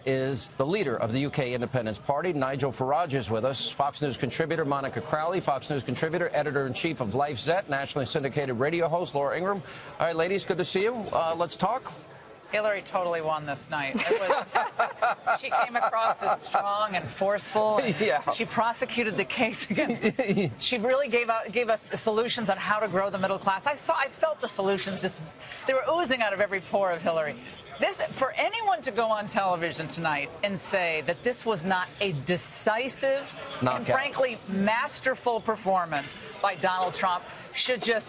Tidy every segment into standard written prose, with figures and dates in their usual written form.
is the leader of the UK Independence Party. Nigel Farage is with us. Fox News contributor Monica Crowley, Fox News contributor, editor-in-chief of Life Zet, nationally syndicated radio host Laura Ingraham. All right, ladies, good to see you. Let's talk. Hillary totally won this night. She came across as strong and forceful. And yeah. She prosecuted the case against. She really gave us the solutions on how to grow the middle class. I felt the solutions they were oozing out of every pore of Hillary. For anyone to go on television tonight and say that this was not a decisive and frankly masterful performance by Donald Trump should just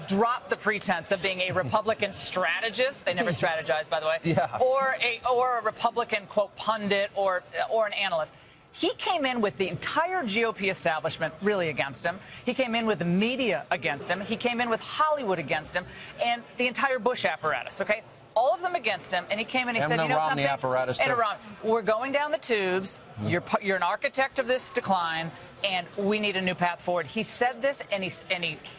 drop the pretense of being a Republican strategist. They never strategized, by the way. Yeah. Or a Republican, quote, pundit or an analyst. He came in with the entire GOP establishment really against him. He came in with the media against him. He came in with Hollywood against him and the entire Bush apparatus, okay? All of them against him, and he came in and he said, you know Romney something? Apparatus and we're going down the tubes. You're an architect of this decline, and we need a new path forward. He said this, and he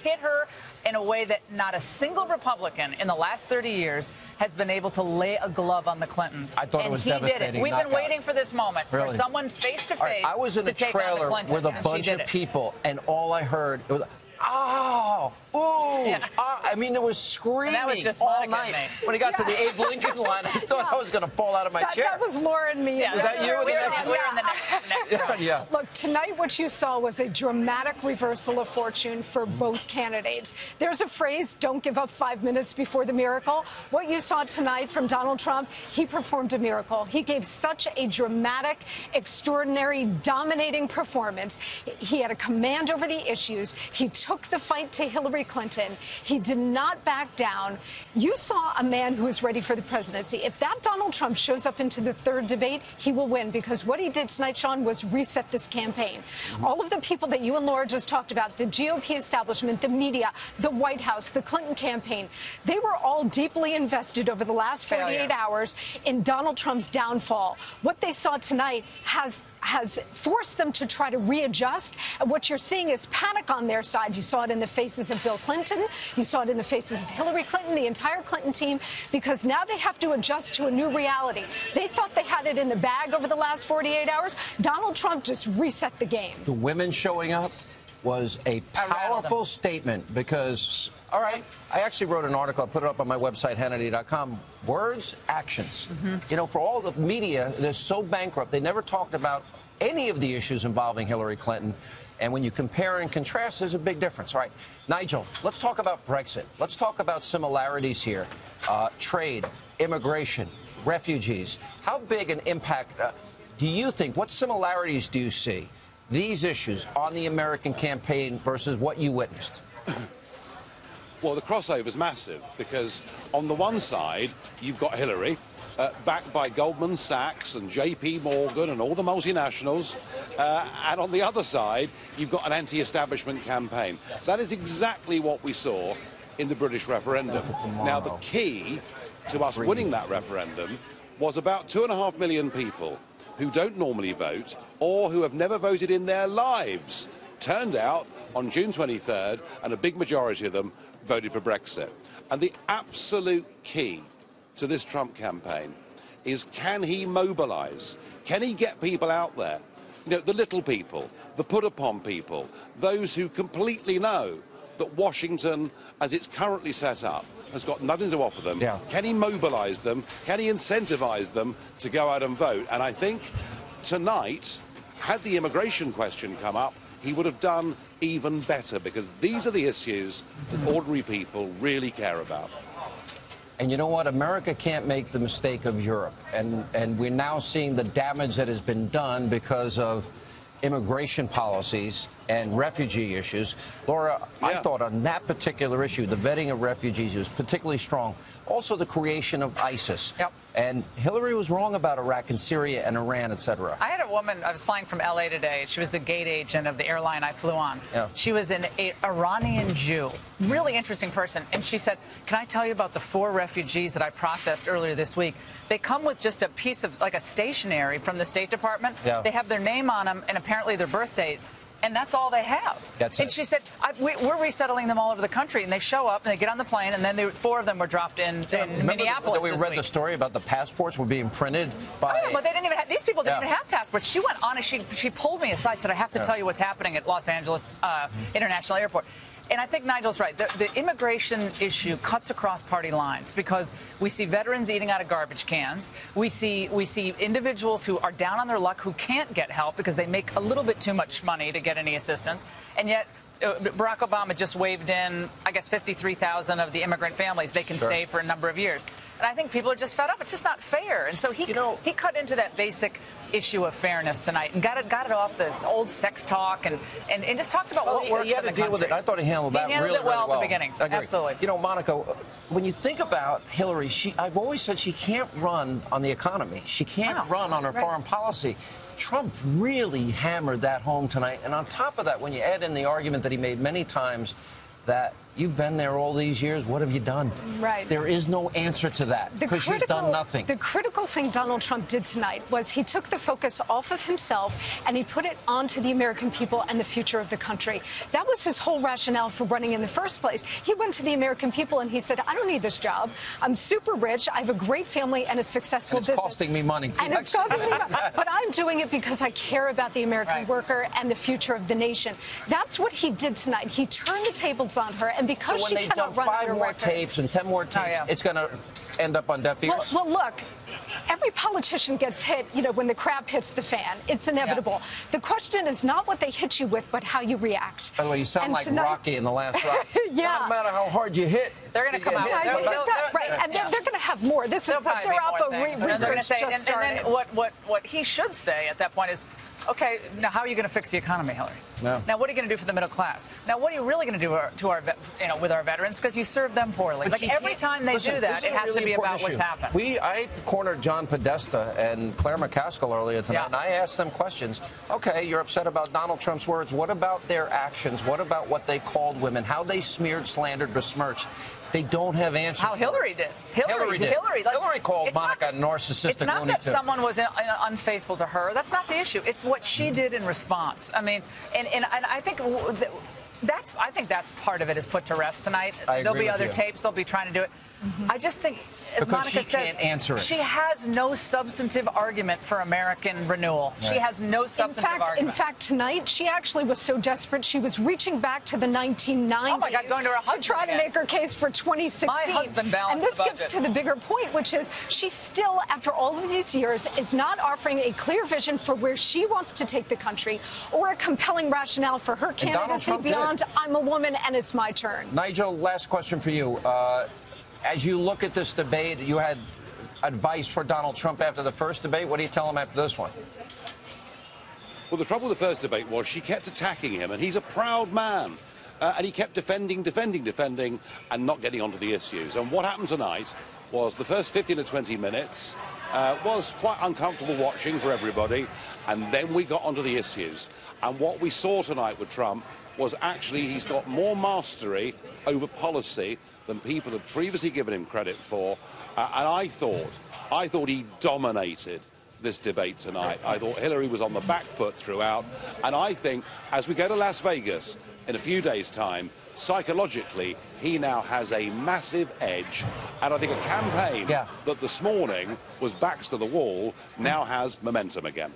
hit her in a way that not a single Republican in the last 30 years has been able to lay a glove on the Clintons. I thought it was devastating. Did it. We've been waiting for this moment for someone face-to-face I was in a trailer with a bunch of people, and all I heard was, oh, ooh. Yeah. I mean, there was screaming all night. When he got to the Abe Lincoln line, I thought I was going to fall out of my chair. That was Laura and me. Yeah, was that you? We were in the next round. Yeah. Look, tonight what you saw was a dramatic reversal of fortune for both candidates. There's a phrase, don't give up 5 minutes before the miracle. What you saw tonight from Donald Trump, he performed a miracle. He gave such a dramatic, extraordinary, dominating performance. He had a command over the issues. He took the fight to Hillary Clinton. He did not back down. You saw a man who is ready for the presidency. If that Donald Trump shows up into the third debate, he will win, because what he did tonight, Sean, was reset this campaign. All of the people that you and Laura just talked about, the GOP establishment, the media, the White House, the Clinton campaign, they were all deeply invested over the last 48 hours in Donald Trump's downfall. What they saw tonight has forced them to try to readjust. And what you're seeing is panic on their side. You saw it in the faces of Bill Clinton. You saw it in the faces of Hillary Clinton, the entire Clinton team, because now they have to adjust to a new reality. They thought they had it in the bag over the last 48 hours. Donald Trump just reset the game. The women showing up was a powerful statement because, all right, I actually wrote an article. I put it up on my website, Hannity.com. Words, actions. You know, for all the media, they're so bankrupt. They never talked about any of the issues involving Hillary Clinton. And when you compare and contrast, there's a big difference. All right, Nigel, let's talk about Brexit. Let's talk about similarities here. Trade, immigration, refugees. How big an impact do you think, what similarities do you see, these issues on the American campaign versus what you witnessed? Well, the crossover is massive because on the one side, you've got Hillary, backed by Goldman Sachs and JP Morgan and all the multinationals. And on the other side, you've got an anti-establishment campaign. That is exactly what we saw in the British referendum. Now, the key to us winning that referendum was about 2.5 million people who don't normally vote or who have never voted in their lives turned out on June 23rd, and a big majority of them voted for Brexit. And the absolute key to this Trump campaign is, can he mobilize? Can he get people out there? You know, the little people, the put-upon people, those who completely know that Washington, as it's currently set up, has got nothing to offer them. Yeah. Can he mobilize them? Can he incentivize them to go out and vote? And I think tonight, had the immigration question come up, he would have done even better, because these are the issues that ordinary people really care about. And you know what? America can't make the mistake of Europe. And we're now seeing the damage that has been done because of immigration policies and refugee issues. Laura, I thought on that particular issue, the vetting of refugees was particularly strong. Also the creation of ISIS. And Hillary was wrong about Iraq and Syria and Iran, etc. I had a woman, I was flying from L.A. today. She was the gate agent of the airline I flew on. She was an Iranian Jew, really interesting person. And she said, can I tell you about the 4 refugees that I processed earlier this week? They come with just a piece of, like a stationery from the State Department. They have their name on them and apparently their birth date. and that's all they have. That's and it. she said, we're resettling them all over the country, and they show up, and they get on the plane, and then 4 of them were dropped in Minneapolis. We read the story about the passports were being printed by... Oh, yeah, but they didn't even have, these people didn't even have passports. She went on, and she pulled me aside, said, I have to tell you what's happening at Los Angeles International Airport. And I think Nigel's right. The immigration issue cuts across party lines because we see veterans eating out of garbage cans. We see individuals who are down on their luck who can't get help because they make a little bit too much money to get any assistance. And yet Barack Obama just waved in, I guess, 53,000 of the immigrant families. They can stay for a number of years. And I think people are just fed up. It's just not fair. And so he cut into that basic issue of fairness tonight and got it off the old sex talk and just talked about what works he had for to the deal with it. I thought he handled that really well well at the beginning. Absolutely. You know, Monica, when you think about Hillary, I've always said she can't run on the economy. She can't run on her foreign policy. Trump really hammered that home tonight. And on top of that, when you add in the argument that he made many times that you've been there all these years, what have you done? Right. There is no answer to that because she's done nothing. The critical thing Donald Trump did tonight was he took the focus off of himself and he put it onto the American people and the future of the country. That was his whole rationale for running in the first place. He went to the American people and he said, I don't need this job. I'm super rich. I have a great family and a successful business. It's costing me money. And it's costing me money. But I'm doing it because I care about the American worker and the future of the nation. That's what he did tonight. He turned the tables on her, and because so when she they cannot dump run 5 more tapes and 10 more tapes, it's going to end up on deaf ears? Well, look, every politician gets hit, you know, when the crap hits the fan. It's inevitable. The question is not what they hit you with, but how you react. By the way, you sound like Rocky in the last rock. No matter how hard you hit, they're going to come out with and they're going to have more. This is they're up a research just started. And then what he should say at that point is, okay, now how are you going to fix the economy, Hillary? No. Now what are you going to do for the middle class? Now what are you really going to do with our veterans? Because you serve them poorly. Like every time they do that, it has to be about what's happened. I cornered John Podesta and Claire McCaskill earlier tonight, and I asked them questions. Okay, you're upset about Donald Trump's words. What about their actions? What about what they called women? How they smeared, slandered, besmirched? They don't have answers. How Hillary did. Hillary called Monica narcissistic. It's not that someone was unfaithful to her. That's not the issue. It's what she did in response. I mean, and I think that's part of it is put to rest tonight. There'll be other tapes. They'll be trying to do it. I just think, as Monica said, can't answer it. She has no substantive argument for American renewal. She has no substantive argument. In fact, tonight, she actually was so desperate, she was reaching back to the 1990s going to her husband to try to make her case for 2016. My husband balanced the budget. And this gets to the bigger point, which is she still, after all of these years, is not offering a clear vision for where she wants to take the country or a compelling rationale for her candidacy beyond I'm a woman and it's my turn. Nigel, last question for you. As you look at this debate, you had advice for Donald Trump after the first debate. What do you tell him after this one? Well, the trouble with the first debate was she kept attacking him, and he's a proud man. And he kept defending, and not getting onto the issues. And what happened tonight was the first 15 to 20 minutes was quite uncomfortable watching for everybody, and then we got onto the issues. And what we saw tonight with Trump was actually he's got more mastery over policy than people had previously given him credit for. And I thought he dominated this debate tonight. I thought Hillary was on the back foot throughout. And I think as we go to Las Vegas in a few days' time, psychologically, he now has a massive edge. And I think a campaign that this morning was backs to the wall now has momentum again.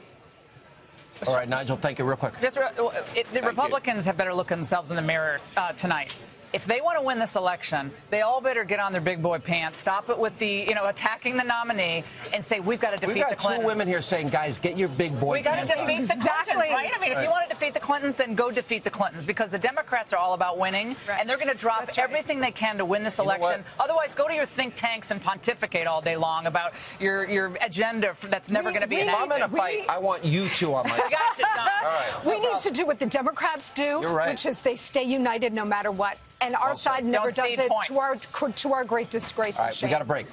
All right, Nigel, thank you. Real quick. The Republicans have better look at themselves in the mirror tonight. If they want to win this election, they all better get on their big boy pants, stop it with the, attacking the nominee, and say, we've got to defeat the Clintons. We've got 2 women here saying, guys, get your big boy pants on. We got to defeat the Clintons, right? I mean, if you want to defeat the Clintons, then go defeat the Clintons, because the Democrats are all about winning, and they're going to drop everything they can to win this election. Otherwise, go to your think tanks and pontificate all day long about your agenda that's never going to be enacted. If I'm in a fight, I want you 2 on my side. Gotcha, Don. All right. We need to do what the Democrats do, which is they stay united no matter what. And our side never does it, to our great disgrace. All right, we got a break.